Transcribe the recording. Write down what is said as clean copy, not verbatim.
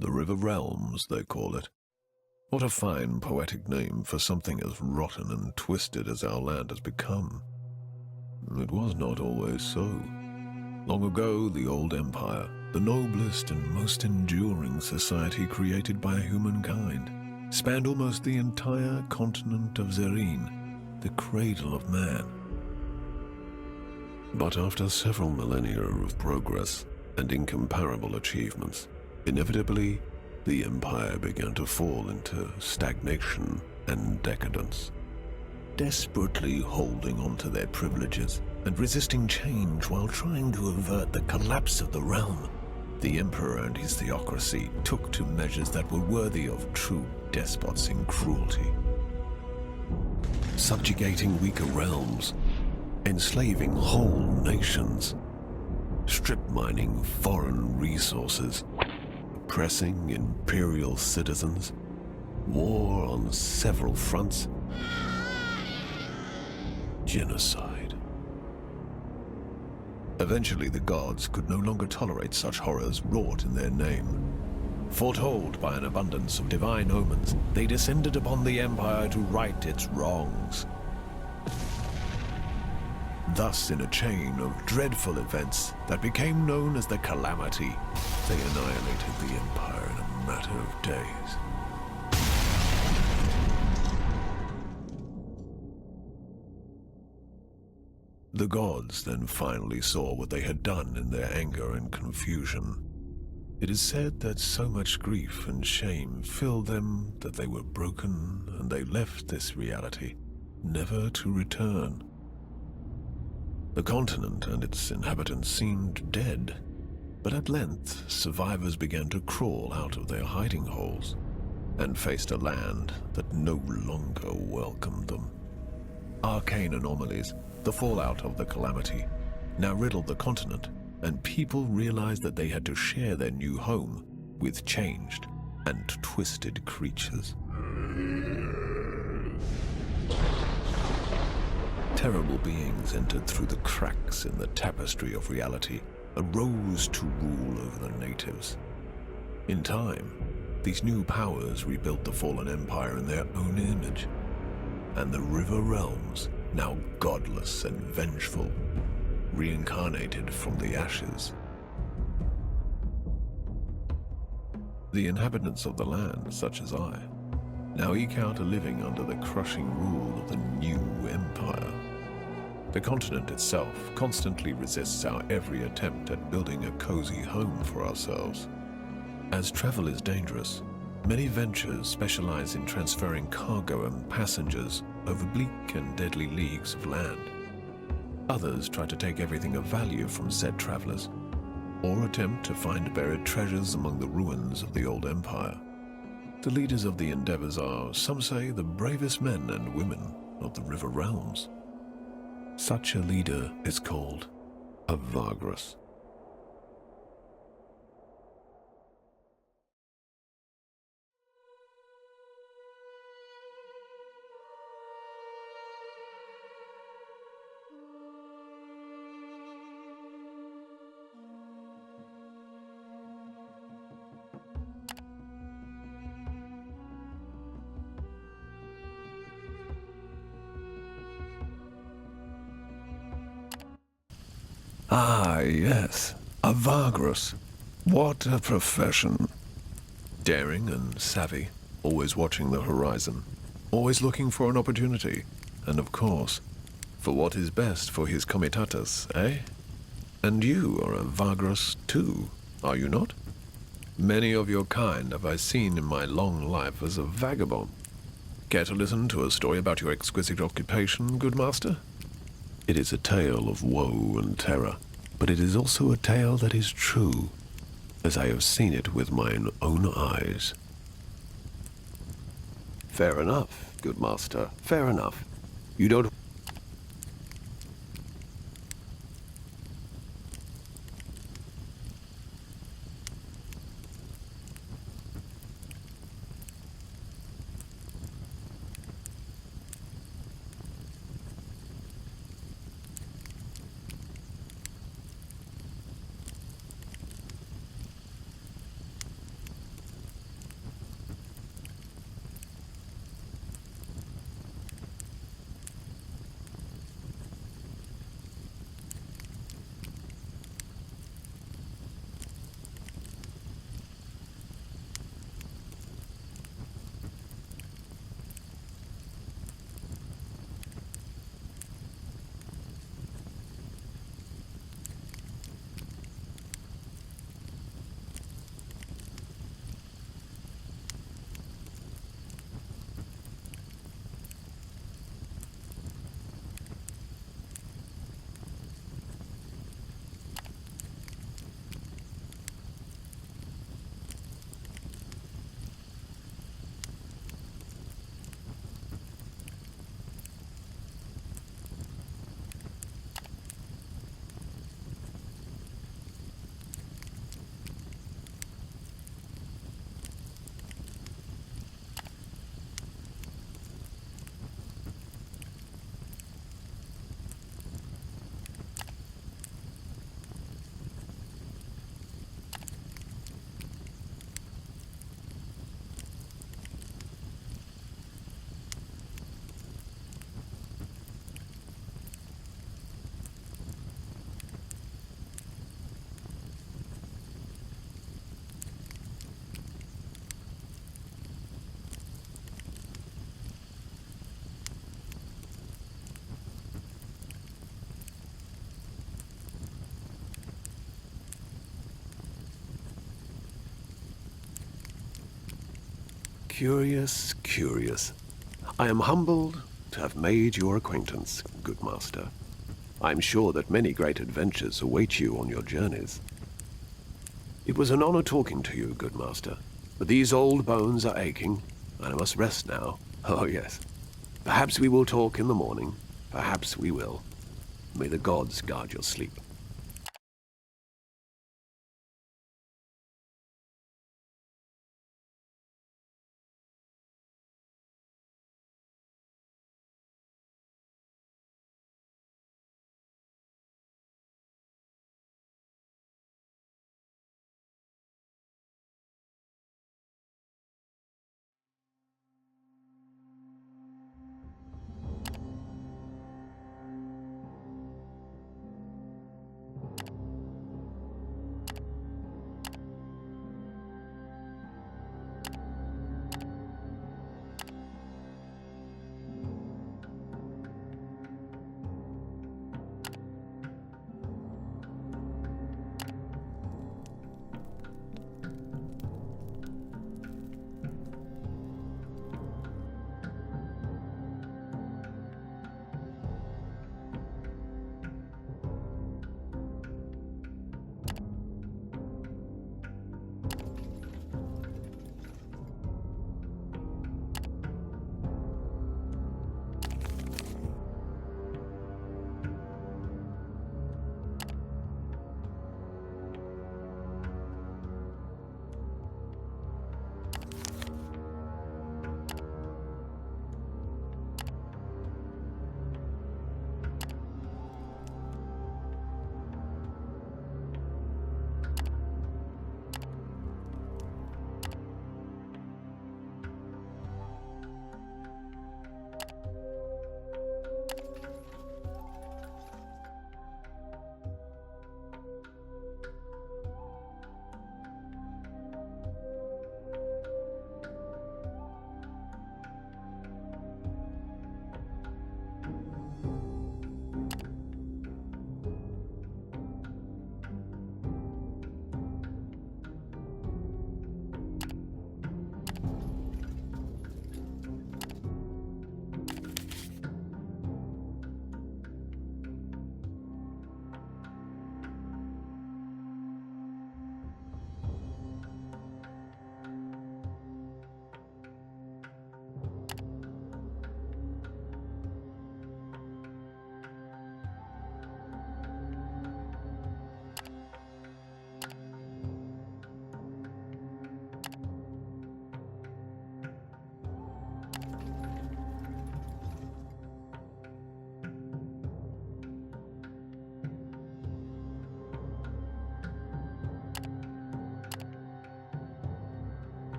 The River Realms, they call it. What a fine poetic name for something as rotten and twisted as our land has become. It was not always so. Long ago, the old empire, the noblest and most enduring society created by humankind, spanned almost the entire continent of Zerine, the cradle of man. But after several millennia of progress and incomparable achievements, inevitably, the empire began to fall into stagnation and decadence. Desperately holding on to their privileges and resisting change while trying to avert the collapse of the realm, the emperor and his theocracy took to measures that were worthy of true despots in cruelty. Subjugating weaker realms, enslaving whole nations, strip mining foreign resources, oppressing imperial citizens, war on several fronts, genocide. Eventually, the gods could no longer tolerate such horrors wrought in their name. Foretold by an abundance of divine omens, they descended upon the empire to right its wrongs. Thus, in a chain of dreadful events that became known as the Calamity, they annihilated the empire in a matter of days. The gods then finally saw what they had done in their anger and confusion. It is said that so much grief and shame filled them that they were broken and they left this reality, never to return. The continent and its inhabitants seemed dead, but at length survivors began to crawl out of their hiding holes and faced a land that no longer welcomed them. Arcane anomalies, the fallout of the Calamity, now riddled the continent, and people realized that they had to share their new home with changed and twisted creatures. Terrible beings entered through the cracks in the tapestry of reality and rose to rule over the natives. In time, these new powers rebuilt the fallen empire in their own image, and the River Realms, now godless and vengeful, reincarnated from the ashes. The inhabitants of the land, such as I, now eke out a living under the crushing rule of the new empire. The continent itself constantly resists our every attempt at building a cozy home for ourselves. As travel is dangerous, many ventures specialize in transferring cargo and passengers over bleak and deadly leagues of land. Others try to take everything of value from said travelers, or attempt to find buried treasures among the ruins of the old empire. The leaders of the endeavors are, some say, the bravest men and women of the River Realms. Such a leader is called a Vagrus. Ah, yes, a Vagrus. What a profession. Daring and savvy, always watching the horizon, always looking for an opportunity, and of course, for what is best for his comitatus, eh? And you are a Vagrus too, are you not? Many of your kind have I seen in my long life as a vagabond. Care to listen to a story about your exquisite occupation, good master? It is a tale of woe and terror, but it is also a tale that is true, as I have seen it with mine own eyes. Fair enough, good master, fair enough. You don't... Curious, curious. I am humbled to have made your acquaintance, good master. I'm sure that many great adventures await you on your journeys. It was an honor talking to you, good master, but these old bones are aching, and I must rest now. Oh, yes. Perhaps we will talk in the morning. Perhaps we will. May the gods guard your sleep.